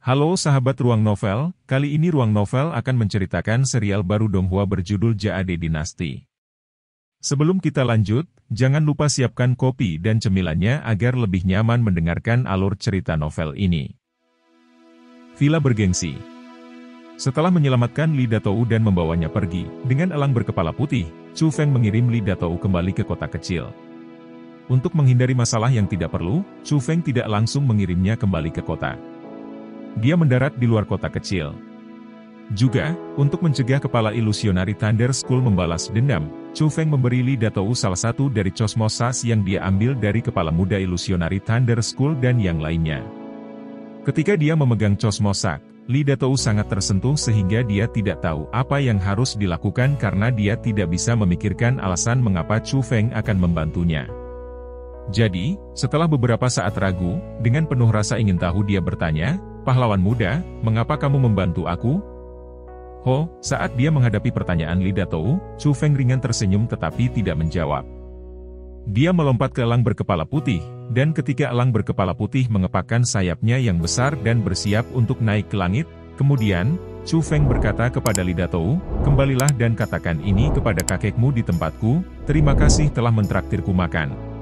Halo sahabat Ruang Novel, kali ini Ruang Novel akan menceritakan serial baru Donghua berjudul Jade Dynasty. Sebelum kita lanjut, jangan lupa siapkan kopi dan cemilannya agar lebih nyaman mendengarkan alur cerita novel ini. Villa bergengsi. Setelah menyelamatkan Li Datou dan membawanya pergi, dengan elang berkepala putih, Chu Feng mengirim Li Datou kembali ke kota kecil. Untuk menghindari masalah yang tidak perlu, Chu Feng tidak langsung mengirimnya kembali ke kota. Dia mendarat di luar kota kecil. Juga, untuk mencegah kepala ilusionari Thunder School membalas dendam, Chu Feng memberi Li Datou salah satu dari Cosmosas yang dia ambil dari kepala muda ilusionari Thunder School dan yang lainnya. Ketika dia memegang Cosmosak, Li Datou sangat tersentuh sehingga dia tidak tahu apa yang harus dilakukan karena dia tidak bisa memikirkan alasan mengapa Chu Feng akan membantunya. Jadi, setelah beberapa saat ragu, dengan penuh rasa ingin tahu dia bertanya, "Pahlawan muda, mengapa kamu membantu aku?" Saat dia menghadapi pertanyaan Li Datou, Chu Feng ringan tersenyum tetapi tidak menjawab. Dia melompat ke elang berkepala putih, dan ketika elang berkepala putih mengepakkan sayapnya yang besar dan bersiap untuk naik ke langit, kemudian, Chu Feng berkata kepada Li Datou, "Kembalilah dan katakan ini kepada kakekmu di tempatku, terima kasih telah mentraktirku makan."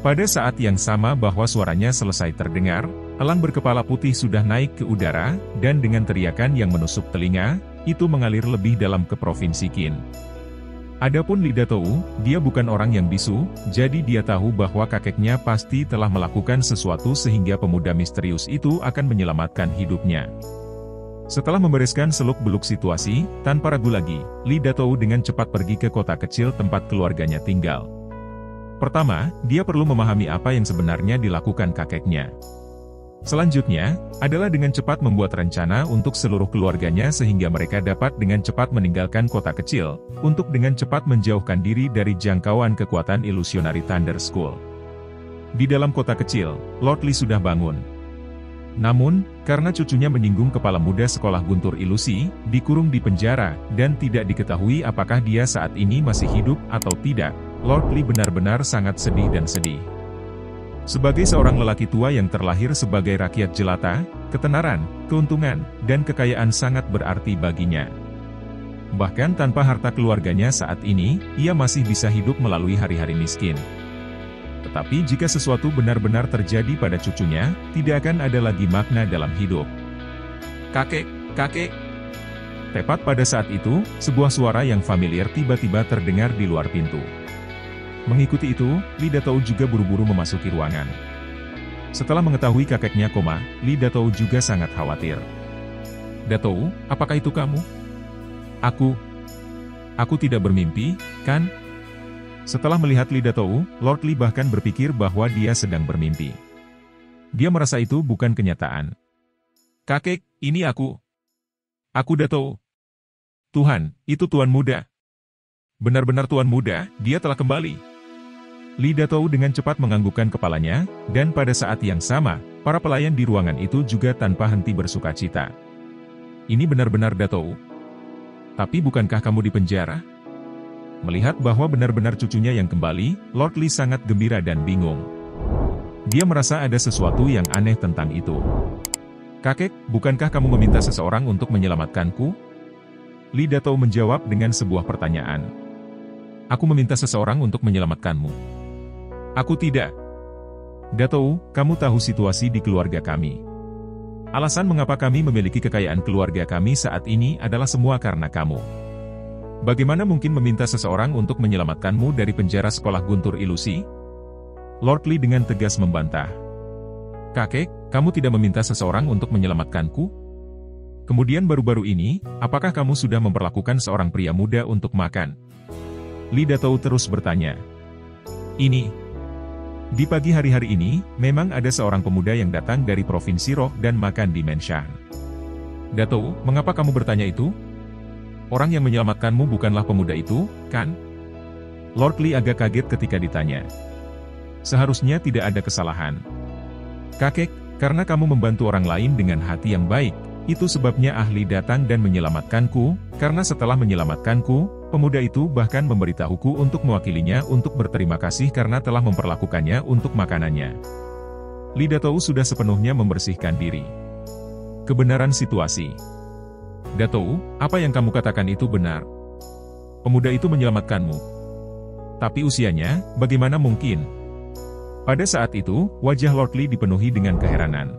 Pada saat yang sama bahwa suaranya selesai terdengar, elang berkepala putih sudah naik ke udara, dan dengan teriakan yang menusuk telinga, itu mengalir lebih dalam ke Provinsi Qin. Adapun Li Datou, dia bukan orang yang bisu, jadi dia tahu bahwa kakeknya pasti telah melakukan sesuatu sehingga pemuda misterius itu akan menyelamatkan hidupnya. Setelah membereskan seluk-beluk situasi, tanpa ragu lagi, Li Datou dengan cepat pergi ke kota kecil tempat keluarganya tinggal. Pertama, dia perlu memahami apa yang sebenarnya dilakukan kakeknya. Selanjutnya, adalah dengan cepat membuat rencana untuk seluruh keluarganya sehingga mereka dapat dengan cepat meninggalkan kota kecil, untuk dengan cepat menjauhkan diri dari jangkauan kekuatan ilusionari Thunder School. Di dalam kota kecil, Lord Li sudah bangun. Namun, karena cucunya menyinggung kepala muda sekolah guntur ilusi, dikurung di penjara, dan tidak diketahui apakah dia saat ini masih hidup atau tidak, Lord Li benar-benar sangat sedih dan sedih. Sebagai seorang lelaki tua yang terlahir sebagai rakyat jelata, ketenaran, keuntungan, dan kekayaan sangat berarti baginya. Bahkan tanpa harta keluarganya saat ini, ia masih bisa hidup melalui hari-hari miskin. Tetapi jika sesuatu benar-benar terjadi pada cucunya, tidak akan ada lagi makna dalam hidup. "Kakek, kakek!" Tepat pada saat itu, sebuah suara yang familiar tiba-tiba terdengar di luar pintu. Mengikuti itu, Li Datou juga buru-buru memasuki ruangan. Setelah mengetahui kakeknya koma, Li Datou juga sangat khawatir. "Datou, apakah itu kamu?" Aku tidak bermimpi, kan?" Setelah melihat Li Datou, Lord Li bahkan berpikir bahwa dia sedang bermimpi. Dia merasa itu bukan kenyataan. "Kakek, ini aku. Aku Datou." "Tuhan, itu Tuan Muda. Benar-benar Tuan Muda, dia telah kembali." Li Datou dengan cepat menganggukkan kepalanya, dan pada saat yang sama, para pelayan di ruangan itu juga tanpa henti bersukacita. "Ini benar-benar Datou. Tapi bukankah kamu di penjara?" Melihat bahwa benar-benar cucunya yang kembali, Lord Li sangat gembira dan bingung. Dia merasa ada sesuatu yang aneh tentang itu. "Kakek, bukankah kamu meminta seseorang untuk menyelamatkanku?" Li Datou menjawab dengan sebuah pertanyaan. "Aku meminta seseorang untuk menyelamatkanmu." "Aku tidak." "Datou, kamu tahu situasi di keluarga kami. Alasan mengapa kami memiliki kekayaan keluarga kami saat ini adalah semua karena kamu. Bagaimana mungkin meminta seseorang untuk menyelamatkanmu dari penjara sekolah guntur ilusi?" Lord Li dengan tegas membantah. "Kakek, kamu tidak meminta seseorang untuk menyelamatkanku? Kemudian baru-baru ini, apakah kamu sudah memperlakukan seorang pria muda untuk makan?" Li Datou terus bertanya. Di pagi hari ini, memang ada seorang pemuda yang datang dari Provinsi Roh dan makan di Menshan. "Datou, mengapa kamu bertanya itu? Orang yang menyelamatkanmu bukanlah pemuda itu, kan?" Lord Li agak kaget ketika ditanya. "Seharusnya tidak ada kesalahan. Kakek, karena kamu membantu orang lain dengan hati yang baik, itu sebabnya ahli datang dan menyelamatkanku, karena setelah menyelamatkanku, pemuda itu bahkan memberitahuku untuk mewakilinya untuk berterima kasih karena telah memperlakukannya untuk makanannya." Li Datou sudah sepenuhnya membersihkan diri. Kebenaran situasi. Datou, apa yang kamu katakan itu benar. Pemuda itu menyelamatkanmu. Tapi usianya, bagaimana mungkin? Pada saat itu, wajah Lord Li dipenuhi dengan keheranan.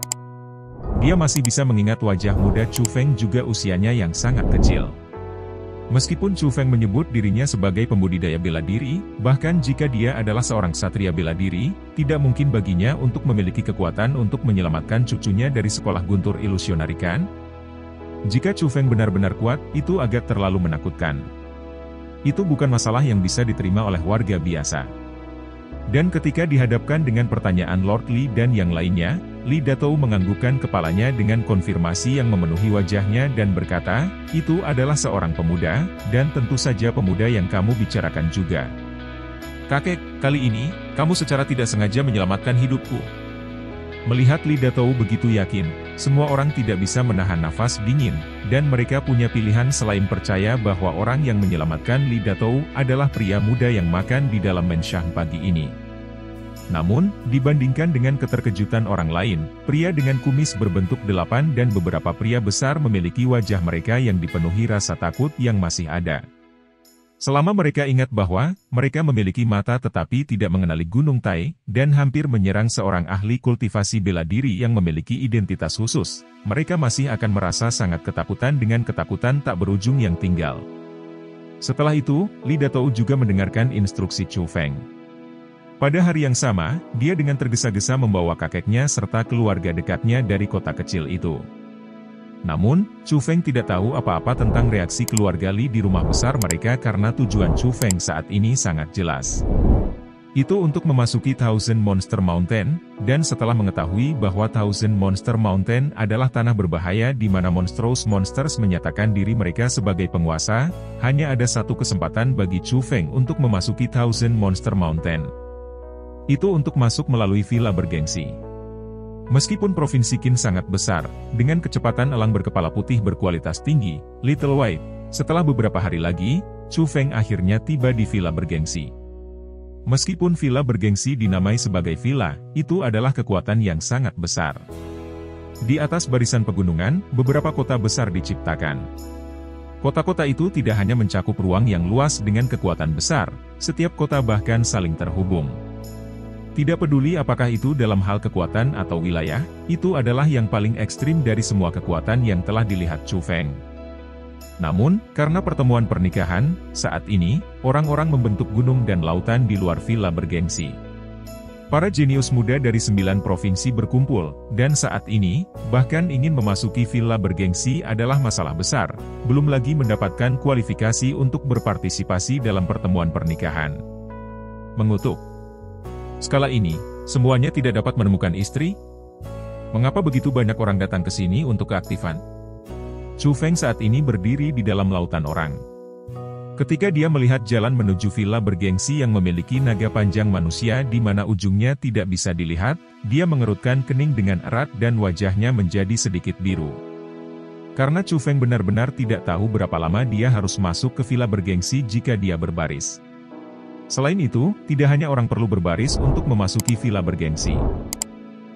Dia masih bisa mengingat wajah muda Chu Feng juga usianya yang sangat kecil. Meskipun Chu Feng menyebut dirinya sebagai pembudidaya bela diri, bahkan jika dia adalah seorang satria bela diri, tidak mungkin baginya untuk memiliki kekuatan untuk menyelamatkan cucunya dari sekolah guntur ilusionari kan? Jika Chu Feng benar-benar kuat, itu agak terlalu menakutkan. Itu bukan masalah yang bisa diterima oleh warga biasa. Dan ketika dihadapkan dengan pertanyaan Lord Li dan yang lainnya, Li Datou menganggukkan kepalanya dengan konfirmasi yang memenuhi wajahnya dan berkata, itu adalah seorang pemuda, dan tentu saja pemuda yang kamu bicarakan juga. Kakek, kali ini, kamu secara tidak sengaja menyelamatkan hidupku. Melihat Li Datou begitu yakin, semua orang tidak bisa menahan nafas dingin, dan mereka punya pilihan selain percaya bahwa orang yang menyelamatkan Li Datou adalah pria muda yang makan di dalam mensyah pagi ini. Namun, dibandingkan dengan keterkejutan orang lain, pria dengan kumis berbentuk 8 dan beberapa pria besar memiliki wajah mereka yang dipenuhi rasa takut yang masih ada. Selama mereka ingat bahwa, mereka memiliki mata tetapi tidak mengenali Gunung Tai, dan hampir menyerang seorang ahli kultivasi bela diri yang memiliki identitas khusus, mereka masih akan merasa sangat ketakutan dengan ketakutan tak berujung yang tinggal. Setelah itu, Li Datou juga mendengarkan instruksi Chu Feng. Pada hari yang sama, dia dengan tergesa-gesa membawa kakeknya serta keluarga dekatnya dari kota kecil itu. Namun, Chu Feng tidak tahu apa-apa tentang reaksi keluarga Li di rumah besar mereka karena tujuan Chu Feng saat ini sangat jelas. Itu untuk memasuki Thousand Monster Mountain, dan setelah mengetahui bahwa Thousand Monster Mountain adalah tanah berbahaya di mana Monstrous Monsters menyatakan diri mereka sebagai penguasa, hanya ada satu kesempatan bagi Chu Feng untuk memasuki Thousand Monster Mountain. Itu untuk masuk melalui villa bergengsi. Meskipun Provinsi Qin sangat besar, dengan kecepatan elang berkepala putih berkualitas tinggi, Little White, setelah beberapa hari lagi, Chu Feng akhirnya tiba di villa bergengsi. Meskipun villa bergengsi dinamai sebagai villa, itu adalah kekuatan yang sangat besar. Di atas barisan pegunungan, beberapa kota besar diciptakan. Kota-kota itu tidak hanya mencakup ruang yang luas dengan kekuatan besar, setiap kota bahkan saling terhubung. Tidak peduli apakah itu dalam hal kekuatan atau wilayah, itu adalah yang paling ekstrim dari semua kekuatan yang telah dilihat Chu Feng. Namun, karena pertemuan pernikahan, saat ini, orang-orang membentuk gunung dan lautan di luar villa bergengsi. Para jenius muda dari 9 provinsi berkumpul, dan saat ini, bahkan ingin memasuki villa bergengsi adalah masalah besar, belum lagi mendapatkan kualifikasi untuk berpartisipasi dalam pertemuan pernikahan. Mengutuk. Skala ini, semuanya tidak dapat menemukan istri? Mengapa begitu banyak orang datang ke sini untuk keaktifan? Chu Feng saat ini berdiri di dalam lautan orang. Ketika dia melihat jalan menuju villa bergengsi yang memiliki naga panjang manusia di mana ujungnya tidak bisa dilihat, dia mengerutkan kening dengan erat dan wajahnya menjadi sedikit biru. Karena Chu Feng benar-benar tidak tahu berapa lama dia harus masuk ke villa bergengsi jika dia berbaris. Selain itu, tidak hanya orang perlu berbaris untuk memasuki villa bergengsi.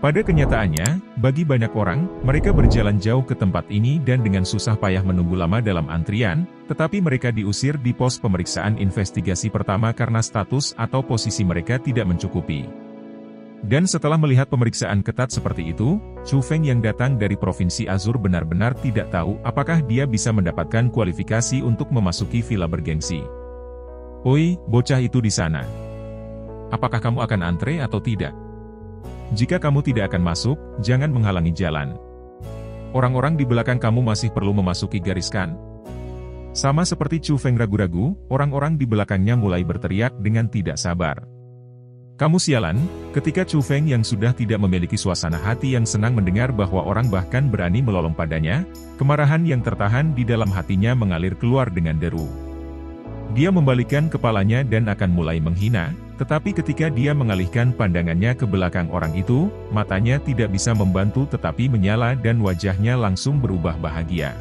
Pada kenyataannya, bagi banyak orang, mereka berjalan jauh ke tempat ini dan dengan susah payah menunggu lama dalam antrian, tetapi mereka diusir di pos pemeriksaan investigasi pertama karena status atau posisi mereka tidak mencukupi. Dan setelah melihat pemeriksaan ketat seperti itu, Chu Feng yang datang dari Provinsi Azur benar-benar tidak tahu apakah dia bisa mendapatkan kualifikasi untuk memasuki villa bergengsi. Oi, bocah itu di sana. Apakah kamu akan antre atau tidak? Jika kamu tidak akan masuk, jangan menghalangi jalan. Orang-orang di belakang kamu masih perlu memasuki garis kan? Sama seperti Chu Feng ragu-ragu, orang-orang di belakangnya mulai berteriak dengan tidak sabar. Kamu sialan, ketika Chu Feng yang sudah tidak memiliki suasana hati yang senang mendengar bahwa orang bahkan berani melolong padanya, kemarahan yang tertahan di dalam hatinya mengalir keluar dengan deru. Dia membalikkan kepalanya dan akan mulai menghina, tetapi ketika dia mengalihkan pandangannya ke belakang orang itu, matanya tidak bisa membantu tetapi menyala dan wajahnya langsung berubah bahagia.